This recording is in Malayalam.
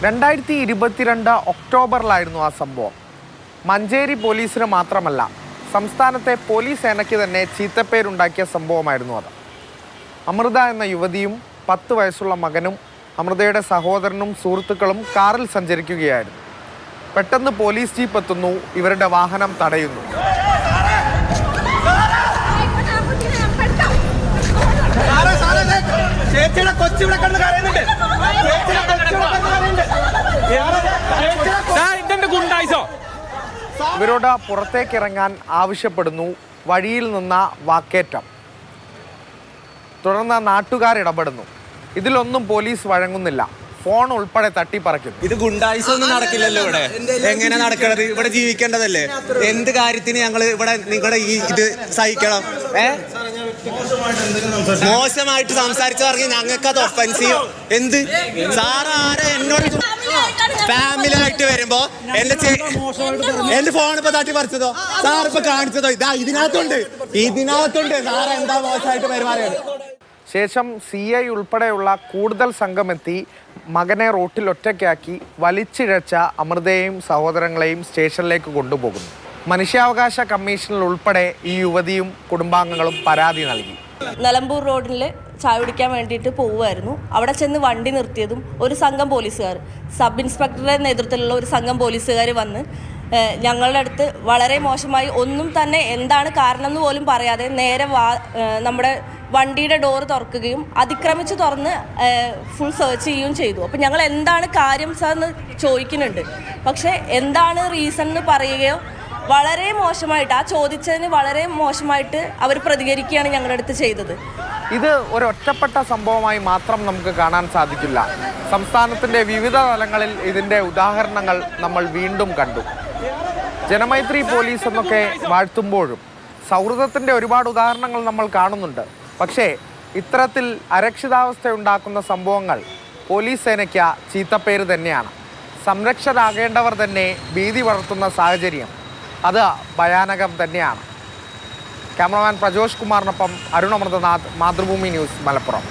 2022 ഒക്ടോബറിലായിരുന്നു ആ സംഭവം. മഞ്ചേരി പോലീസിന് മാത്രമല്ല, സംസ്ഥാനത്തെ പോലീസ് സേനയ്ക്ക് തന്നെ ചീത്തപ്പേരുണ്ടാക്കിയ സംഭവമായിരുന്നു അത്. അമൃത എന്ന യുവതിയും 10 വയസ്സുള്ള മകനും അമൃതയുടെ സഹോദരനും സുഹൃത്തുക്കളും കാറിൽ സഞ്ചരിക്കുകയായിരുന്നു. പെട്ടെന്ന് പോലീസ് ജീപ്പ് എത്തുന്നു, ഇവരുടെ വാഹനം തടയുന്നു. ഇവരോട് പുറത്തേക്കിറങ്ങാൻ ആവശ്യപ്പെടുന്നു. വഴിയിൽ നിന്ന വാക്കേറ്റം. തുടർന്ന് നാട്ടുകാരിടപെടുന്നു. ഇതിലൊന്നും പോലീസ് വഴങ്ങുന്നില്ല. ഫോൺ ഉൾപ്പെടെ തട്ടിപ്പറിക്കുന്നു. ഇത് ഗുണ്ടായിസൊന്നും നടക്കില്ലല്ലോ. ഇവിടെ എങ്ങനെ നടക്കണത്? ഇവിടെ ജീവിക്കേണ്ടതല്ലേ? എന്ത് കാര്യത്തിന് ഞങ്ങൾ ഇവിടെ നിങ്ങളുടെ ഇത് സഹിക്കണം? മോശമായിട്ട് സംസാരിച്ചു പറഞ്ഞ് ഞങ്ങൾക്ക് അത് ഒഫൻസീവ്. എന്ത് സാറ് ആരെ എന്നോട് ഫാമിലി ആയിട്ട് വരുമ്പോ എന്റെ ഫോൺ ഇപ്പൊ തട്ടി പറിച്ചതോ? സാർ ഇപ്പൊ കാണിച്ചതോ? ഇതിനകത്തുണ്ട് സാർ എന്താ മോശമായിട്ട് പെരുമാറിയത്. ശേഷം CI ഉൾപ്പെടെയുള്ള കൂടുതൽ സംഘമെത്തി മകനെ റോട്ടിൽ ഒറ്റയ്ക്കാക്കി വലിച്ചിഴച്ച അമൃതയെയും സഹോദരങ്ങളെയും സ്റ്റേഷനിലേക്ക് കൊണ്ടുപോകുന്നു. മനുഷ്യാവകാശ കമ്മീഷനിൽ ഉൾപ്പെടെ ഈ യുവതിയും കുടുംബാംഗങ്ങളും പരാതി നൽകി. നിലമ്പൂർ റോഡിൽ ചായ കുടിക്കാൻ വേണ്ടിയിട്ട് പോവുമായിരുന്നു. അവിടെ ചെന്ന് വണ്ടി നിർത്തിയതും ഒരു സംഘം പോലീസുകാർ, സബ് ഇൻസ്പെക്ടറുടെ നേതൃത്വത്തിലുള്ള ഒരു സംഘം പോലീസുകാർ വന്ന് ഞങ്ങളുടെ അടുത്ത് വളരെ മോശമായി, ഒന്നും തന്നെ എന്താണ് കാരണം എന്ന് പോലും പറയാതെ നേരെ നമ്മുടെ വണ്ടിയുടെ ഡോറ് തുറക്കുകയും അതിക്രമിച്ച് തുറന്ന് ഫുൾ സെർച്ച് ചെയ്യുകയും ചെയ്തു. അപ്പം ഞങ്ങൾ എന്താണ് കാര്യം സാർ എന്ന് ചോദിക്കുന്നുണ്ട്. പക്ഷേ എന്താണ് റീസൺ എന്ന് പറയുകയോ വളരെ മോശമായിട്ട്, ആ ചോദിച്ചതിന് വളരെ മോശമായിട്ട് അവർ പ്രതികരിക്കുകയാണ് ഞങ്ങളുടെ അടുത്ത് ചെയ്തത്. ഇത് ഒരൊറ്റപ്പെട്ട സംഭവമായി മാത്രം നമുക്ക് കാണാൻ സാധിക്കില്ല. സംസ്ഥാനത്തിൻ്റെ വിവിധ തലങ്ങളിൽ ഇതിൻ്റെ ഉദാഹരണങ്ങൾ നമ്മൾ വീണ്ടും കണ്ടു. ജനമൈത്രി പോലീസ് എന്നൊക്കെ വാഴ്ത്തുമ്പോഴും സൗഹൃദത്തിൻ്റെ ഒരുപാട് ഉദാഹരണങ്ങൾ നമ്മൾ കാണുന്നുണ്ട്. പക്ഷേ ഇത്തരത്തിൽ അരക്ഷിതാവസ്ഥയുണ്ടാക്കുന്ന സംഭവങ്ങൾ പോലീസ് സേനയ്ക്ക് ചീത്തപ്പേര് തന്നെയാണ്. സംരക്ഷരാകേണ്ടവർ തന്നെ ഭീതി വളർത്തുന്ന സാഹചര്യം അത് ഭയാനകം തന്നെയാണ്. Cameraman Prajosh കുമാറിനൊപ്പം Arun Amrithanath, Mathrubhumi news, Malappuram.